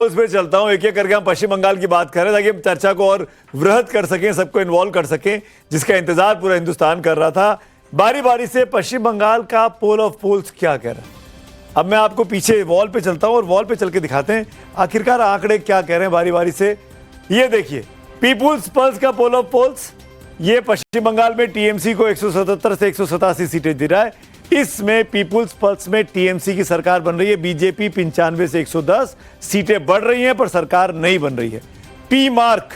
उसमें चलता हूं, एक एक करके हम पश्चिम बंगाल की बात करें ताकि हम चर्चा को और वृहद कर सकें, सबको इन्वॉल्व कर सकें, जिसका इंतजार पूरा हिंदुस्तान कर रहा था। बारी बारी से पश्चिम बंगाल का पोल ऑफ पोल्स क्या कह रहा है। अब मैं आपको पीछे वॉल पे चलता हूं और वॉल पे चल के दिखाते हैं आखिरकार आंकड़े क्या कह रहे हैं बारी बारी से। ये देखिए पीपुल्स पल्स का पोल ऑफ पोल्स, ये पश्चिम बंगाल में टीएमसी को 177 से 187 सीटें दे रहा है। इसमें पीपुल्स पल्स में टीएमसी की सरकार बन रही है, बीजेपी 95 से 110 सीटें बढ़ रही हैं पर सरकार नहीं बन रही है। पी मार्क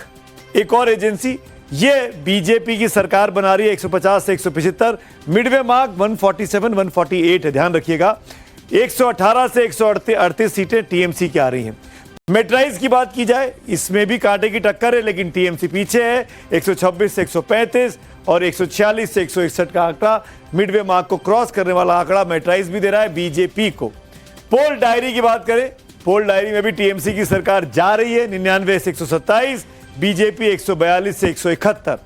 एक और एजेंसी, ये बीजेपी की सरकार बना रही है 150 से 175, मिडवे मार्क 147 148 है, ध्यान रखिएगा। 118 से 138 सीटें टीएमसी की आ रही हैं। मेट्राइज की बात की जाए, इसमें भी कांटे की टक्कर है लेकिन टीएमसी पीछे है, 126 से 135 और 146 से 161 का आंकड़ा मिडवे मार्क को क्रॉस करने वाला आंकड़ा मेट्राइज भी दे रहा है बीजेपी को। पोल डायरी की बात करें, पोल डायरी में भी टीएमसी की सरकार जा रही है 99 से 127, बीजेपी 142 से 171।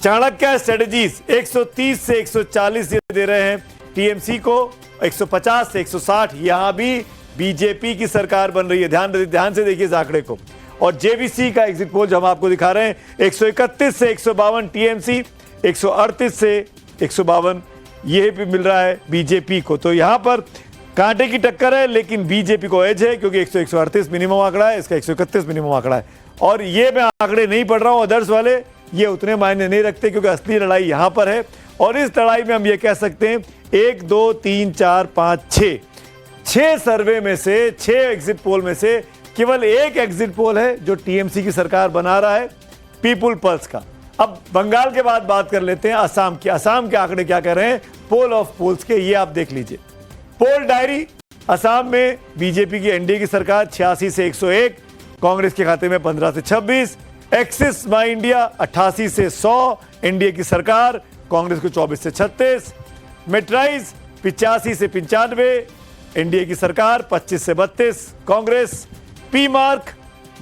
चाणक्य स्ट्रेटजीज 130 से 140 दे रहे हैं टीएमसी को, 150 से 160 यहां भी बीजेपी की सरकार बन रही है। ध्यान से देखिए इस आंकड़े को। और जेवीसी का एग्जिट पोल जो हम आपको दिखा रहे हैं, 131 से 152 टीएमसी, 138 से 152 ये भी मिल रहा है बीजेपी को। तो यहां पर कांटे की टक्कर है लेकिन बीजेपी को एज है क्योंकि 138 मिनिमम आंकड़ा है, इसका 131 मिनिमम आंकड़ा है। और ये मैं आंकड़े नहीं पढ़ रहा हूं अदर्स वाले, ये उतने मायने नहीं रखते क्योंकि असली लड़ाई यहां पर है। और इस लड़ाई में हम ये कह सकते हैं 1 2 3 4 5 6 सर्वे में से, 6 एग्जिट पोल में से केवल एक एग्जिट पोल है जो टीएमसी की सरकार बना रहा है, पीपुल पल्स का। अब बंगाल के बाद बात कर लेते हैं असम की। असम के आंकड़े क्या कह रहे हैं पोल ऑफ पोल्स के, ये आप देख लीजिए। पोल डायरी, असम में बीजेपी की एनडीए की सरकार 86 से 101, कांग्रेस के खाते में 15 से 26। एक्सिस माई इंडिया 88 से 100, एनडीए की सरकार, कांग्रेस को 24 से 36। मेट्राइज 85 से 95, एनडीए की सरकार, 25 से 32 कांग्रेस। पी मार्क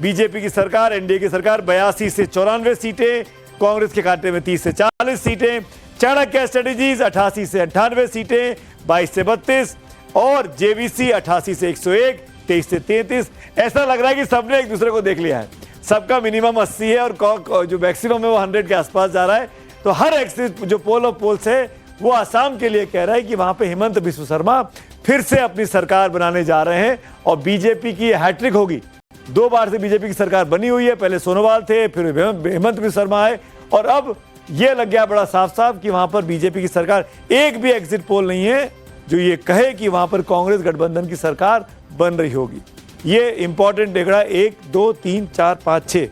बीजेपी की सरकार, एनडीए की सरकार 82 से 94 सीटें, कांग्रेस के खाते में 30 से 40 सीटें। चाणक्य स्ट्रेटजीज 88 से 98 सीटें, 22 से 32। और जेवीसी 88 से 101, 23 से 33। ऐसा लग रहा है कि सबने एक दूसरे को देख लिया है, सबका मिनिमम 80 है और जो मैक्सिमम है वो 100 के आसपास जा रहा है। तो हर एक्सिस जो पोल ऑफ पोल्स है वो असम के लिए कह रहा है कि वहां पे हेमंत बिस्व शर्मा फिर से अपनी सरकार बनाने जा रहे हैं और बीजेपी की हैट्रिक होगी। 2 बार से बीजेपी की सरकार बनी हुई है, पहले सोनोवाल थे, फिर हेमंत बिस्व शर्मा आए और अब यह लग गया बड़ा साफ साफ कि वहां पर बीजेपी की सरकार, एक भी एग्जिट पोल नहीं है जो ये कहे कि वहां पर कांग्रेस गठबंधन की सरकार बन रही होगी। ये इंपॉर्टेंट देख रहा है 1 2 3 4 5 6।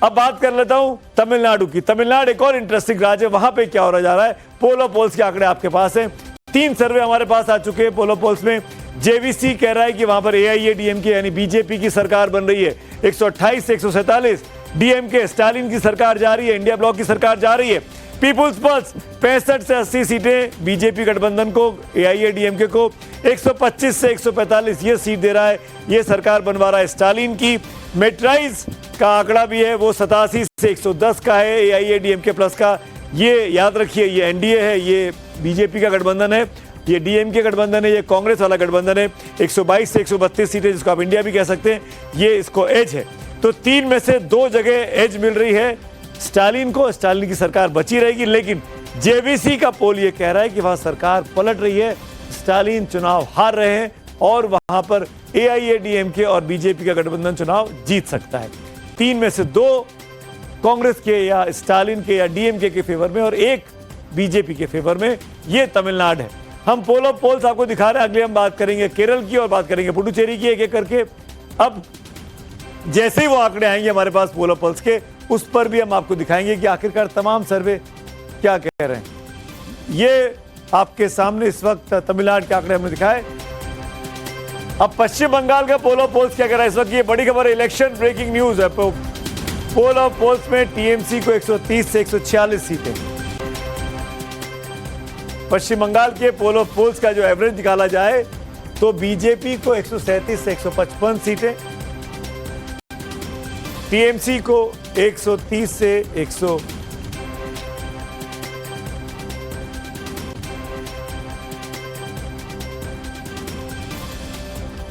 अब बात कर लेता हूं तमिलनाडु की। तमिलनाडु एक और इंटरेस्टिंग राज्य है, वहां पे क्या हो जा रहा है। पोल ऑफ पोल्स के आंकड़े आपके पास हैं, 3 सर्वे हमारे पास आ चुके हैं पोल ऑफ पोल्स में। जेवीसी कह रहा है कि वहां पर एआईएडीएमके यानी बीजेपी की सरकार बन रही है, 128 से 147। डीएमके स्टालिन की सरकार जा रही है, इंडिया ब्लॉक की सरकार जा रही है। पीपुल्स पल्स 65 से 80 सीटें बीजेपी गठबंधन को, एआईएडीएमके को 125 से 145 ये सीट दे रहा है, ये सरकार बनवा रहा है स्टालिन की। मेट्राइज का आंकड़ा भी है, वो 87 से 110 का है एआईएडीएमके प्लस का। ये याद रखिए, ये एनडीए है, ये बीजेपी का गठबंधन है, ये डीएमके गठबंधन है, ये कांग्रेस वाला गठबंधन है। 122 से 132 सीटें जिसको आप इंडिया भी कह सकते हैं, ये इसको एज है। तो 3 में से 2 जगह एज मिल रही है स्टालिन को, स्टालिन की सरकार बची रहेगी। लेकिन जेवीसी का पोल ये कह रहा है कि वहां सरकार पलट रही है, स्टालिन चुनाव हार रहे हैं और वहां पर एआईएडीएमके और बीजेपी का गठबंधन चुनाव जीत सकता है। 3 में से 2 कांग्रेस के या स्टालिन के या डीएमके के फेवर में और 1 बीजेपी के फेवर में। ये तमिलनाडु है। हम पोल ऑफ पोल्स आपको दिखा रहे हैं, अगले हम बात करेंगे केरल की और बात करेंगे पुडुचेरी की एक एक करके। अब जैसे ही वो आंकड़े आएंगे हमारे पास पोल ऑफ पोल्स के, उस पर भी हम आपको दिखाएंगे कि आखिरकार तमाम सर्वे क्या कह रहे हैं। ये आपके सामने इस वक्त तमिलनाडु के आंकड़े हमने दिखाए। अब पश्चिम बंगाल का पोल ऑफ पोल्स क्या कह रहा है इस वक्त, ये बड़ी खबर है, इलेक्शन ब्रेकिंग न्यूज है। पोल ऑफ पोल्स में टीएमसी को 130 से 146 सीटें। पश्चिम बंगाल के पोल ऑफ पोल्स का जो एवरेज निकाला जाए तो बीजेपी को 137 से 155 सीटें, टीएमसी को 130 से 100,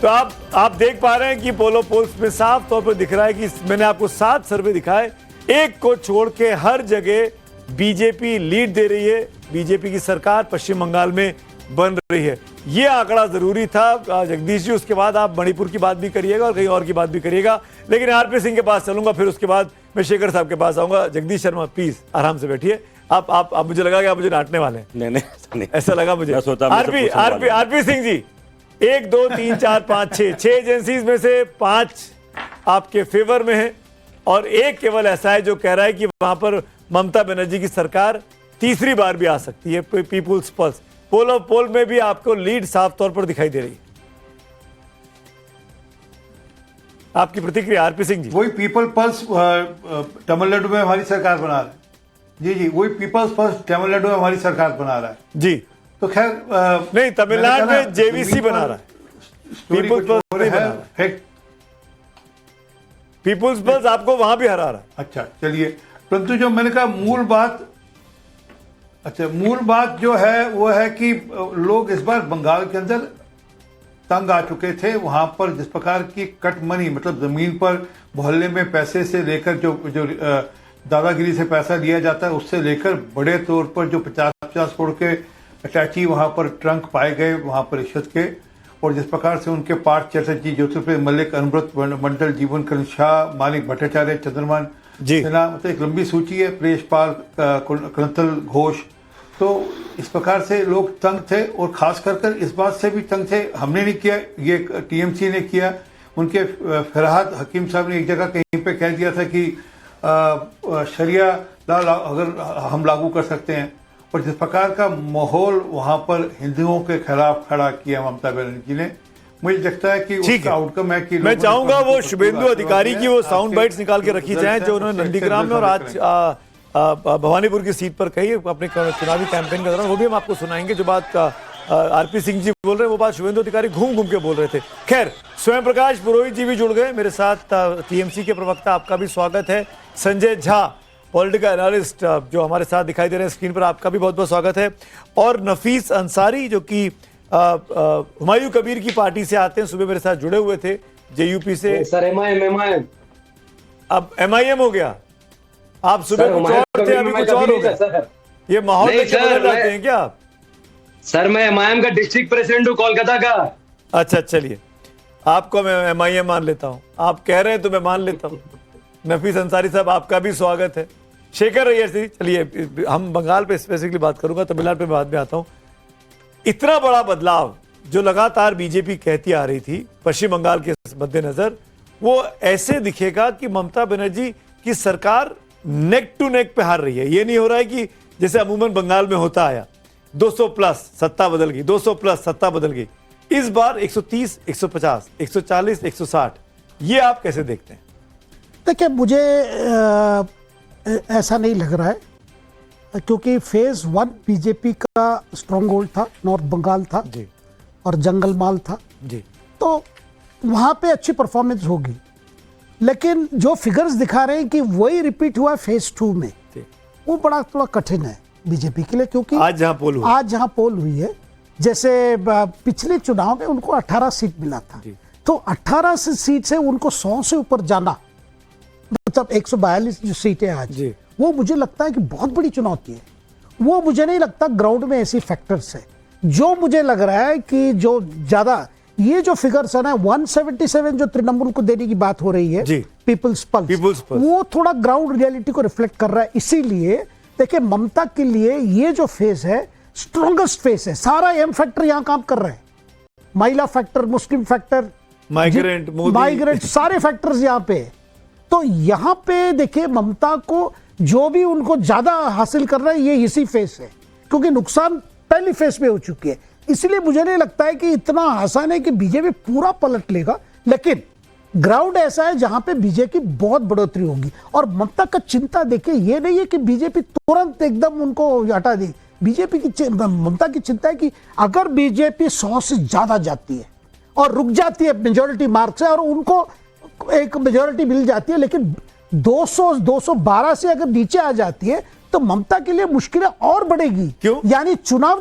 तो आप देख पा रहे हैं कि पोलो पोल्स में साफ तौर पर दिख रहा है कि मैंने आपको 7 सर्वे दिखाए, एक को छोड़ के हर जगह बीजेपी लीड दे रही है, बीजेपी की सरकार पश्चिम बंगाल में बन रही है। ये आंकड़ा जरूरी था जगदीश जी। उसके बाद आप मणिपुर की बात भी करिएगा और कहीं और की बात भी करिएगा, लेकिन आरपी सिंह के पास चलूंगा, फिर उसके बाद मैं शेखर साहब के पास आऊंगा। जगदीश शर्मा प्लीज आराम से बैठिए। आप मुझे लगा कि आप मुझे डांटने वाले हैं। नहीं, ऐसा लगा मुझे। आरपी सिंह जी, 1 2 3 4 5 6 एजेंसीज में से 5 आपके फेवर में है और एक केवल ऐसा है जो कह रहा है कि वहां पर ममता बनर्जी की सरकार तीसरी बार भी आ सकती है। पीपुल्स पल्स पोल में भी आपको लीड साफ तौर पर दिखाई दे रही है। आपकी प्रतिक्रिया आरपी सिंह जी? वही पीपल पल्स तमिलनाडु में हमारी सरकार बना रहा है। जी, वही पीपल्स पल्स तमिलनाडु में हमारी सरकार बना रहा है जी। तो खैर नहीं, तमिलनाडु में जेवीसी बना रहा है, पीपुल्स पल्स नहीं बना रहा है। पीपुल्स पल्स आपको वहां भी हरा रहा है। अच्छा, चलिए, परंतु जो मैंने कहा मूल बात जो है वो है कि लोग इस बार बंगाल के अंदर तंग आ चुके थे। वहां पर जिस प्रकार की कट मनी, मतलब जमीन पर मोहल्ले में पैसे से लेकर जो दादागिरी से पैसा लिया जाता है, उससे लेकर बड़े तौर पर जो 50-50 करोड़ के अटैची वहां पर ट्रंक पाए गए वहां पर रिश्वत के, और जिस प्रकार से उनके पार्थ चटर्जी, ज्योतिप्रिय मल्लिक, अनुव्रत मंडल, जीवन करण शाह, मानिक भट्टाचार्य, चंद्रमान सिन्हा, मतलब एक लंबी सूची है, प्रेषपाल, कणतल घोष। तो इस प्रकार से लोग तंग थे और खास कर इस बात से भी तंग थे। हमने नहीं किया, ये टीएमसी ने किया। उनके फरहाद हकीम साहब ने एक जगह कहीं पे कह दिया था कि शरिया अगर हम लागू कर सकते हैं, और जिस प्रकार का माहौल वहां पर हिंदुओं के खिलाफ खड़ा किया ममता बनर्जी ने, मुझे लगता है कि उसका आउटकम है कि मैं चाहूंगा वो शुभेंदु अधिकारी की वो साउंड बाइट्स निकाल के रखी जाए जो उन्होंने नंदीग्राम में और आज भवानीपुर की सीट पर कही अपने चुनावी कैंपेन के दौरान, वो भी हम आपको सुनाएंगे। जो बात आरपी सिंह जी बोल रहे हैं वो बात शुभेंदु अधिकारी घूम घूम के बोल रहे थे। खैर, स्वयं प्रकाश पुरोहित जी भी जुड़ गए मेरे साथ, टीएमसी के प्रवक्ता, आपका भी स्वागत है। संजय झा, पॉलिटिकल एनालिस्ट, जो हमारे साथ दिखाई दे रहे हैं स्क्रीन पर, आपका भी बहुत बहुत स्वागत है। और नफीस अंसारी जो कि हुमायूं कबीर की पार्टी से आते हैं, सुबह मेरे साथ जुड़े हुए थे जेयूपी से। सर एमआईएम अब एमआईएम हो गया। आप सुबह कुछ और थे, अभी कुछ और हो गया। ये माहौल में बदल जाते हैं क्या? सर मैं एमआईएम का डिस्ट्रिक्ट प्रेसिडेंट हूँ कोलकाता का। अच्छा, चलिए, आपको मैं एमआईएम मान लेता हूँ, आप कह रहे हैं तो मैं मान लेता हूँ। नफीस अंसारी साहब, आपका भी स्वागत है। शेखर अय्यर जी, चलिए हम बंगाल पे स्पेसिफिकली बात करूंगा, तमिलनाडु पे बाद में आता हूँ। इतना बड़ा बदलाव जो लगातार बीजेपी कहती आ रही थी पश्चिम बंगाल के मद्देनजर, वो ऐसे दिखेगा कि ममता बनर्जी की सरकार नेक टू नेक पे हार रही है। ये नहीं हो रहा है कि जैसे अमूमन बंगाल में होता आया 200 प्लस सत्ता बदल गई, 200 प्लस सत्ता बदल गई। इस बार 130, 150, 140, 160, ये आप कैसे देखते हैं? देखिए, मुझे ऐसा नहीं लग रहा है, क्योंकि फेज 1 बीजेपी का स्ट्रॉन्ग होल्ड था, नॉर्थ बंगाल था जी, और जंगलमाल था जी, तो वहां पे अच्छी परफॉर्मेंस होगी। लेकिन जो फिगर्स दिखा रहे हैं कि वही रिपीट हुआ फेज 2 में, वो बड़ा थोड़ा कठिन है बीजेपी के लिए, क्योंकि आज जहां पोल हुई है, जैसे पिछले चुनाव में उनको 18 सीट मिला था, तो 18 सीट से उनको 100 से ऊपर जाना, मतलब 142 जो सीटें आज, वो मुझे लगता है कि बहुत बड़ी चुनौती है। वो मुझे नहीं लगता ग्राउंड में ऐसी फैक्टर्स है। जो मुझे लग रहा है कि जो ज्यादा ये जो फिगर्स है ना, 177 जो तृणमूल को देने की बात हो रही है, पीपल्स पल्स, वो थोड़ा ग्राउंड रियलिटी को रिफ्लेक्ट कर रहा है। इसीलिए देखिए, ममता के लिए ये जो फेस है स्ट्रॉन्गेस्ट फेस है। सारा एम फैक्टर यहां काम कर रहे हैं, महिला फैक्टर, मुस्लिम फैक्टर, माइग्रेंट, सारे फैक्टर्स यहां पे। तो यहां पे देखिए, ममता को जो भी उनको ज्यादा हासिल कर रहा है ये इसी फेस है, क्योंकि नुकसान पहली फेस में हो चुकी है। इसलिए मुझे नहीं लगता है कि इतना आसान है कि बीजेपी पूरा पलट लेगा, लेकिन ग्राउंड ऐसा है जहां पे बीजेपी बहुत बढ़ोतरी होगी। और ममता का चिंता देखिए, ये नहीं है कि बीजेपी तुरंत एकदम उनको हटा दी। बीजेपी की ममता की चिंता है कि अगर बीजेपी 100 से ज्यादा जाती है और रुक जाती है मेजोरिटी मार्क से, और उनको एक मेजोरिटी मिल जाती है, लेकिन 212 से अगर नीचे आ जाती है, तो ममता के लिए मुश्किलें और बढ़ेगी। क्यों? यानी चुनाव